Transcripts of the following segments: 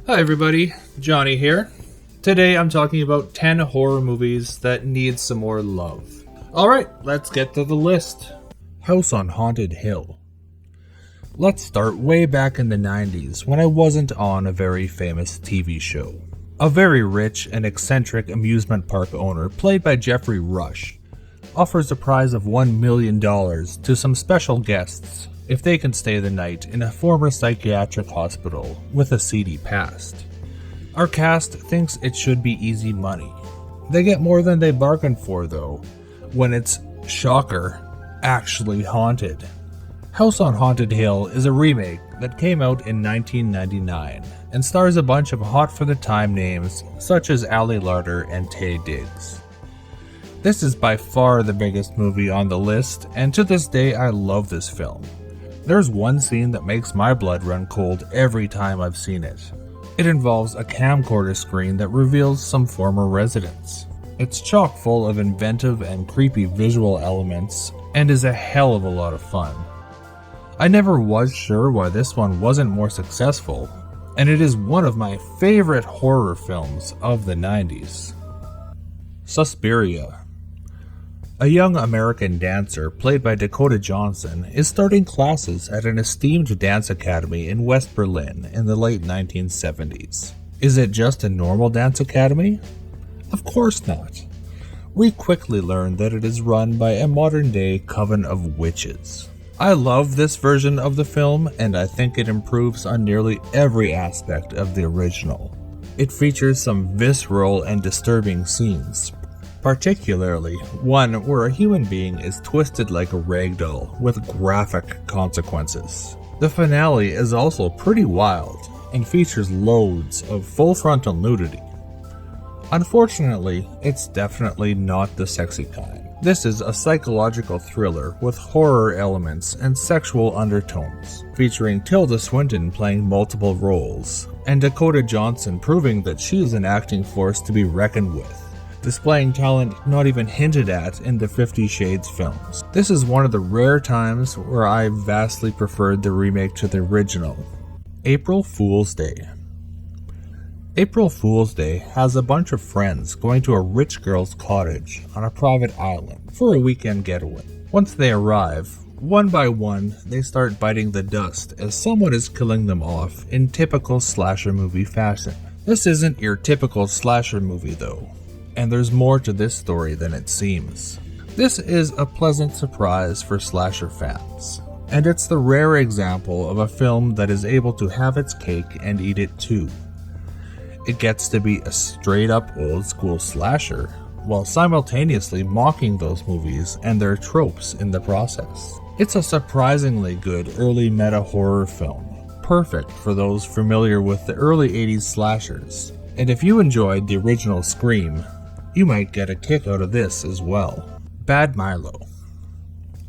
Hi everybody, Johnny here. Today I'm talking about 10 horror movies that need some more love. Alright, let's get to the list. House on Haunted Hill. Let's start way back in the 90s when I wasn't on a very famous TV show. A very rich and eccentric amusement park owner, played by Jeffrey Rush, offers a prize of $1 million to some special guests if they can stay the night in a former psychiatric hospital with a seedy past. Our cast thinks it should be easy money. They get more than they bargained for though, when it's, shocker, actually haunted. House on Haunted Hill is a remake that came out in 1999 and stars a bunch of hot-for-the-time names such as Ali Larter and Taye Diggs. This is by far the biggest movie on the list, and to this day I love this film. There's one scene that makes my blood run cold every time I've seen it. It involves a camcorder screen that reveals some former residents. It's chock full of inventive and creepy visual elements and is a hell of a lot of fun. I never was sure why this one wasn't more successful, and it is one of my favorite horror films of the 90s. Suspiria. A young American dancer, played by Dakota Johnson, is starting classes at an esteemed dance academy in West Berlin in the late 1970s. Is it just a normal dance academy? Of course not. We quickly learn that it is run by a modern-day coven of witches. I love this version of the film, and I think it improves on nearly every aspect of the original. It features some visceral and disturbing scenes, particularly one where a human being is twisted like a ragdoll with graphic consequences. The finale is also pretty wild and features loads of full frontal nudity. Unfortunately, it's definitely not the sexy kind. This is a psychological thriller with horror elements and sexual undertones, featuring Tilda Swinton playing multiple roles, and Dakota Johnson proving that she is an acting force to be reckoned with, displaying talent not even hinted at in the 50 Shades films. This is one of the rare times where I vastly preferred the remake to the original. April Fool's Day. April Fool's Day has a bunch of friends going to a rich girl's cottage on a private island for a weekend getaway. Once they arrive, one by one, they start biting the dust as someone is killing them off in typical slasher movie fashion. This isn't your typical slasher movie though, and there's more to this story than it seems. This is a pleasant surprise for slasher fans, and it's the rare example of a film that is able to have its cake and eat it too. It gets to be a straight up old school slasher, while simultaneously mocking those movies and their tropes in the process. It's a surprisingly good early meta horror film, perfect for those familiar with the early 80s slashers, and if you enjoyed the original Scream, you might get a kick out of this as well. Bad Milo.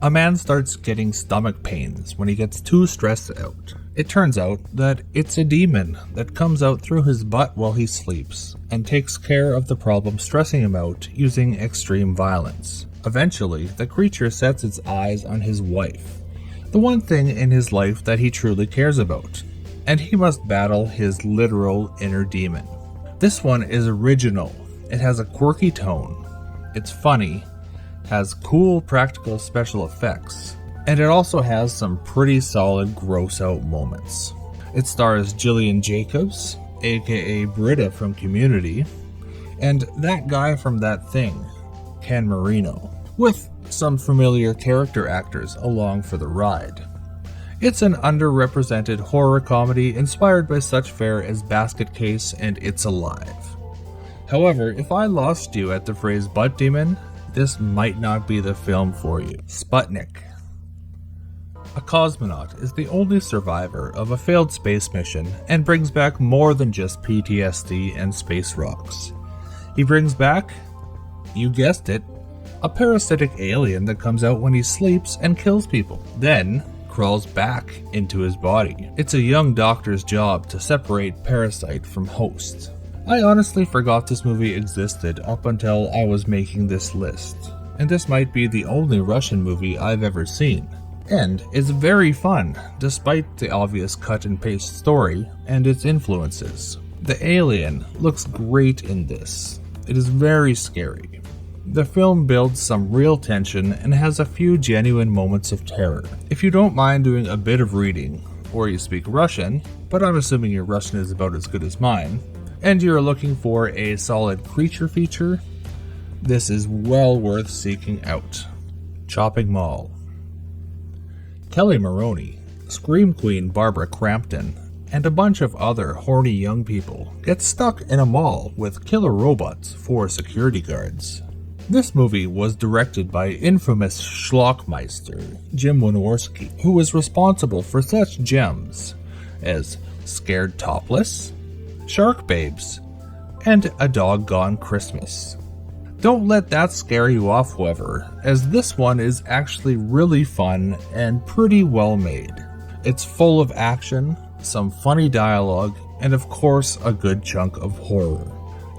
A man starts getting stomach pains when he gets too stressed out. It turns out that it's a demon that comes out through his butt while he sleeps and takes care of the problem stressing him out using extreme violence. Eventually, the creature sets its eyes on his wife, the one thing in his life that he truly cares about, and he must battle his literal inner demon. This one is original. It has a quirky tone, it's funny, has cool practical special effects, and it also has some pretty solid gross out moments. It stars Gillian Jacobs, aka Britta from Community, and that guy from That Thing, Ken Marino, with some familiar character actors along for the ride. It's an underrepresented horror comedy inspired by such fare as Basket Case and It's Alive. However, if I lost you at the phrase butt demon, this might not be the film for you. Sputnik. A cosmonaut is the only survivor of a failed space mission and brings back more than just PTSD and space rocks. He brings back, you guessed it, a parasitic alien that comes out when he sleeps and kills people, then crawls back into his body. It's a young doctor's job to separate parasite from host. I honestly forgot this movie existed up until I was making this list, and this might be the only Russian movie I've ever seen. And it's very fun, despite the obvious cut and paste story and its influences. The alien looks great in this. It is very scary. The film builds some real tension and has a few genuine moments of terror. If you don't mind doing a bit of reading, or you speak Russian, but I'm assuming your Russian is about as good as mine, and you're looking for a solid creature feature, this is well worth seeking out. Chopping Mall. Kelly Maroney, Scream Queen Barbara Crampton, and a bunch of other horny young people get stuck in a mall with killer robots for security guards. This movie was directed by infamous schlockmeister Jim Wynorski, who was responsible for such gems as Scared Topless, Shark Babes, and A Doggone Christmas. Don't let that scare you off, however, as this one is actually really fun and pretty well made. It's full of action, some funny dialogue, and of course a good chunk of horror.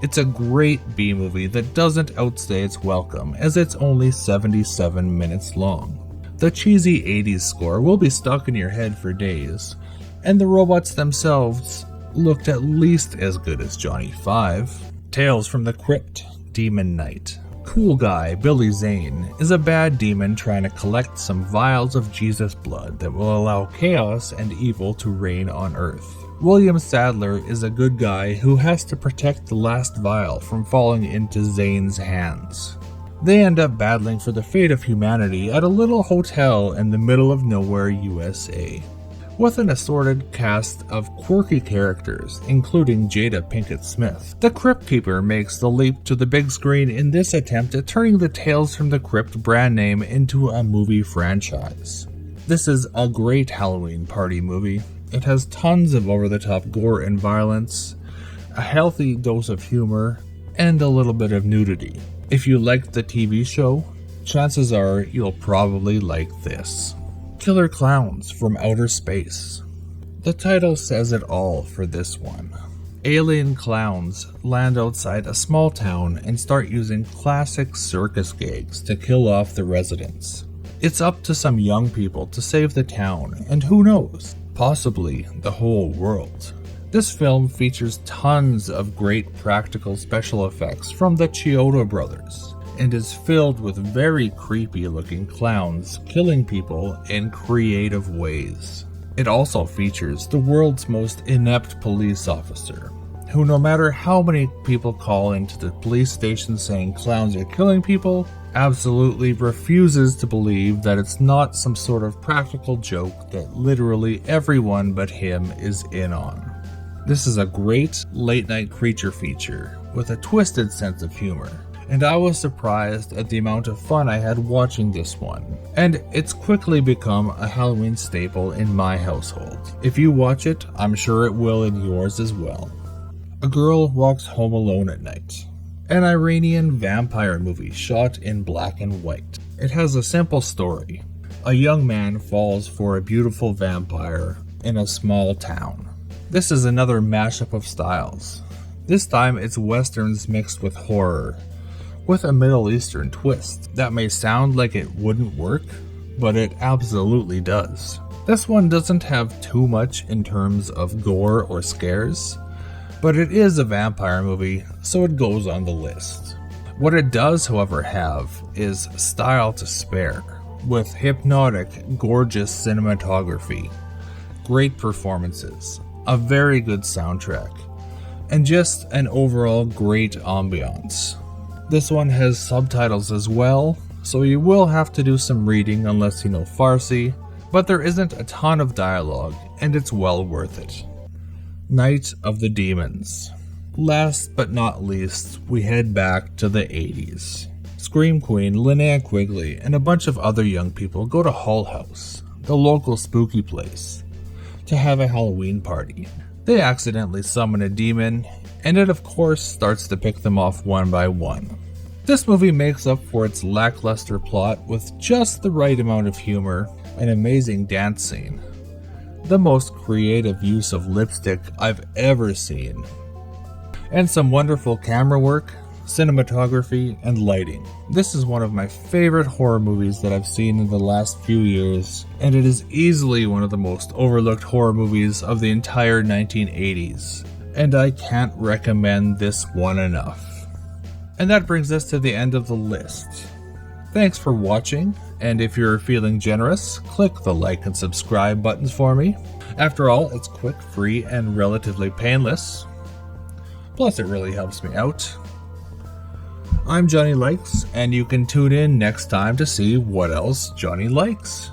It's a great B-movie that doesn't outstay its welcome, as it's only 77 minutes long. The cheesy 80s score will be stuck in your head for days, and the robots themselves looked at least as good as Johnny 5. Tales from the Crypt, Demon Knight. Cool guy Billy Zane is a bad demon trying to collect some vials of Jesus blood that will allow chaos and evil to reign on Earth. William Sadler is a good guy who has to protect the last vial from falling into Zane's hands. They end up battling for the fate of humanity at a little hotel in the middle of nowhere, USA. With an assorted cast of quirky characters, including Jada Pinkett Smith, the Crypt Keeper makes the leap to the big screen in this attempt at turning the Tales from the Crypt brand name into a movie franchise. This is a great Halloween party movie. It has tons of over-the-top gore and violence, a healthy dose of humor, and a little bit of nudity. If you liked the TV show, chances are you'll probably like this. Killer Clowns from Outer Space. The title says it all for this one. Alien clowns land outside a small town and start using classic circus gags to kill off the residents. It's up to some young people to save the town, and who knows, possibly the whole world. This film features tons of great practical special effects from the Chiodo brothers, and is filled with very creepy looking clowns killing people in creative ways. It also features the world's most inept police officer, who no matter how many people call into the police station saying clowns are killing people, absolutely refuses to believe that it's not some sort of practical joke that literally everyone but him is in on. This is a great late night creature feature with a twisted sense of humor, and I was surprised at the amount of fun I had watching this one, and it's quickly become a Halloween staple in my household. If you watch it, I'm sure it will in yours as well. A Girl Walks Home Alone at Night. An Iranian vampire movie shot in black and white. It has a simple story. A young man falls for a beautiful vampire in a small town. This is another mashup of styles. This time it's westerns mixed with horror, with a Middle Eastern twist. That may sound like it wouldn't work, but it absolutely does. This one doesn't have too much in terms of gore or scares, but it is a vampire movie, so it goes on the list. What it does, however, have is style to spare, with hypnotic, gorgeous cinematography, great performances, a very good soundtrack, and just an overall great ambiance. This one has subtitles as well, so you will have to do some reading unless you know Farsi, but there isn't a ton of dialogue, and it's well worth it. Night of the Demons. Last but not least, we head back to the 80s. Scream Queen Linnea Quigley and a bunch of other young people go to Hull House, the local spooky place, to have a Halloween party. They accidentally summon a demon, and it of course starts to pick them off one by one. This movie makes up for its lackluster plot with just the right amount of humor, an amazing dance scene, the most creative use of lipstick I've ever seen, and some wonderful camera work, cinematography, and lighting. This is one of my favorite horror movies that I've seen in the last few years, and it is easily one of the most overlooked horror movies of the entire 1980s. and I can't recommend this one enough. And that brings us to the end of the list. Thanks for watching, and if you're feeling generous, click the like and subscribe buttons for me. After all, it's quick, free, and relatively painless. Plus, it really helps me out. I'm Johnny Likes, and you can tune in next time to see what else Johnny likes.